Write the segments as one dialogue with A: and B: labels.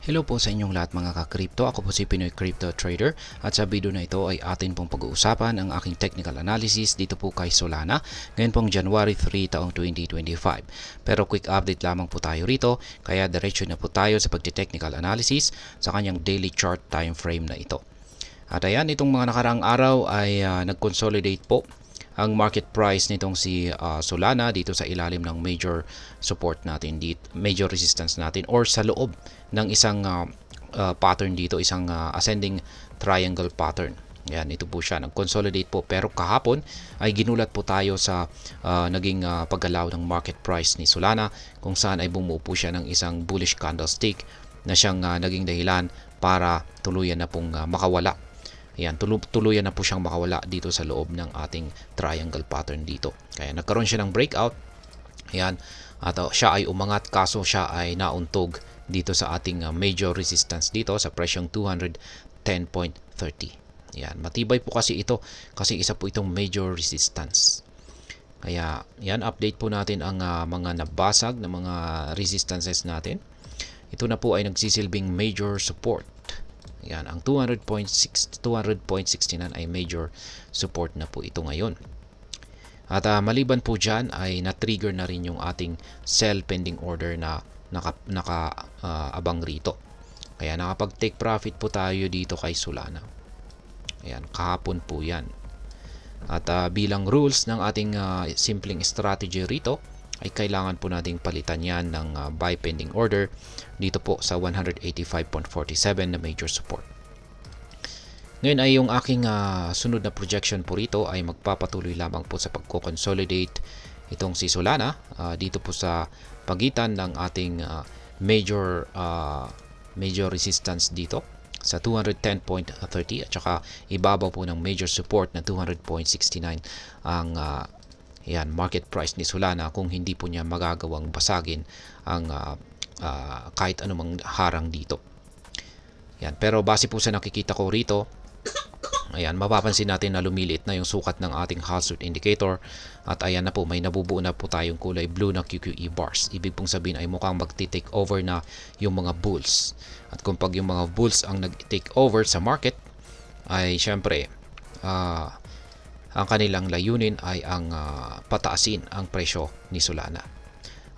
A: Hello po sa inyong lahat mga ka-crypto. Ako po si Pinoy Crypto Trader at sa video na ito ay atin pong pag-uusapan ang aking technical analysis dito po kay Solana ngayon pong January 3 taong 2025. Pero quick update lamang po tayo rito kaya diretso na po tayo sa pagte-technical analysis sa kanyang daily chart time frame na ito. At ayan, itong mga nakaraang araw ay nag-consolidate po ang market price nitong si Solana dito sa ilalim ng major support natin dito, major resistance natin or sa loob ng isang pattern dito, isang ascending triangle pattern. Yan, ito po siya, nag-consolidate po pero kahapon ay ginulat po tayo sa naging paggalaw ng market price ni Solana kung saan ay bumuo po siya ng isang bullish candlestick na siyang naging dahilan para tuluyan na pong makawala. Ayan, tuluyan na po siyang makawala dito sa loob ng ating triangle pattern dito. Kaya nagkaroon siya ng breakout. Ayan, at siya ay umangat kaso siya ay nauntog dito sa ating major resistance dito sa presyong 210.30. Ayan, matibay po kasi ito kasi isa po itong major resistance. Kaya yan, update po natin ang mga nabasag na mga resistances natin. Ito na po ay nagsisilbing major support. Yan, ang 200.69 ay major support na po ito ngayon. At maliban po dyan ay na-trigger na rin yung ating sell pending order na naka-abang rito. Kaya nakapag-take profit po tayo dito kay Solana. Ayan, kahapon po yan. At bilang rules ng ating simpleng strategy rito, ay kailangan po nating palitan yan ng buy pending order dito po sa 185.47 na major support. Ngayon ay yung aking sunod na projection po rito ay magpapatuloy lamang po sa pagko-consolidate itong si Solana dito po sa pagitan ng ating major resistance dito sa 210.30 at saka ibabaw po ng major support na 200.69 ang yan, market price ni Solana kung hindi po niya magagawang basagin ang kahit anumang harang dito. Yan, pero base po sa nakikita ko rito, ayan, mapapansin natin na lumiliit na yung sukat ng ating Hallstrom indicator at ayan na po, may nabubuo na po tayong kulay blue na QQE bars. Ibig pong sabihin ay mukhang magti-take over na yung mga bulls. At kung pag yung mga bulls ang nag-take over sa market, ay syempre ang kanilang layunin ay ang pataasin ang presyo ni Solana.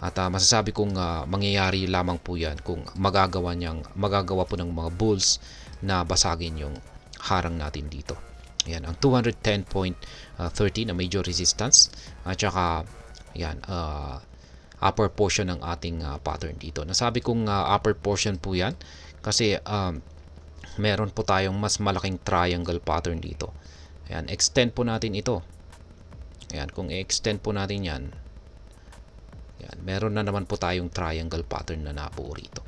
A: At masasabi kong mangyayari lamang po yan kung magagawa po ng mga bulls na basagin yung harang natin dito. Ayan, ang 210.30 na major resistance at saka ayan, upper portion ng ating pattern dito. Nasabi kong upper portion po yan kasi meron po tayong mas malaking triangle pattern dito. Ayan, extend po natin ito. Ayan, kung i-extend po natin yan, ayan, meron na naman po tayong triangle pattern na nabuo rito.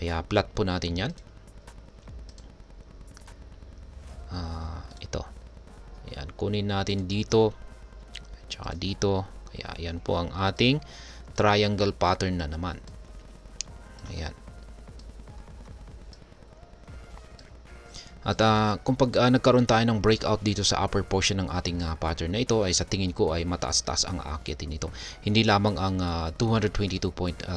A: Kaya plot po natin yan. Ito. Ayan, kunin natin dito at saka dito. Kaya ayan po ang ating triangle pattern na naman. Ayan. At kung nagkaroon tayo ng breakout dito sa upper portion ng ating pattern na ito ay sa tingin ko ay mataas-taas ang aakyatin nito. Hindi lamang ang 222.35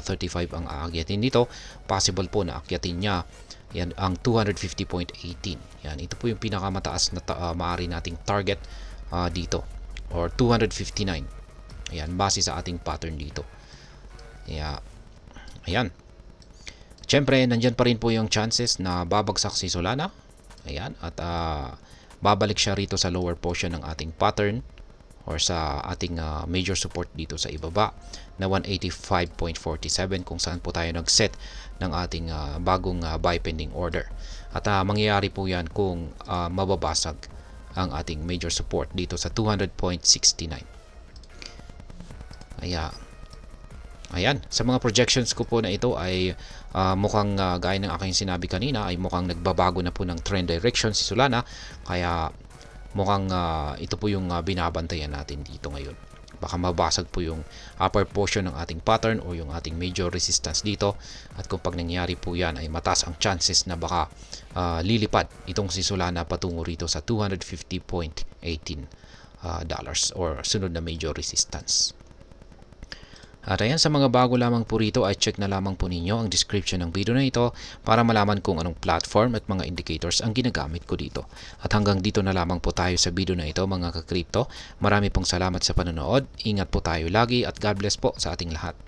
A: ang aakyatin nito, possible po na aakyatin niya yan ang 250.18. Yan, ito po yung pinakamataas na maaari nating target dito or 259. Ayan, base sa ating pattern dito. Kaya ayan. Siyempre, nandyan pa rin po yung chances na babagsak si Solana. Ayan, at babalik siya rito sa lower portion ng ating pattern or sa ating major support dito sa ibaba na 185.47 kung saan po tayo nag-set ng ating bagong buy pending order. At mangyayari po yan kung mababasag ang ating major support dito sa 200.69. Ayan, sa mga projections ko po na ito ay mukhang gaya ng aking sinabi kanina ay mukhang nagbabago na po ng trend direction si Solana. Kaya mukhang ito po yung binabantayan natin dito ngayon. Baka mabasag po yung upper portion ng ating pattern o yung ating major resistance dito. At kung pag nangyari po yan ay mataas ang chances na baka lilipad itong si Solana patungo rito sa $250.18 or sunod na major resistance. At ayan, sa mga bago lamang po rito ay check na lamang po ninyo ang description ng video na ito para malaman kung anong platform at mga indicators ang ginagamit ko dito. At hanggang dito na lamang po tayo sa video na ito mga ka-crypto. Marami pong salamat sa panonood. Ingat po tayo lagi at God bless po sa ating lahat.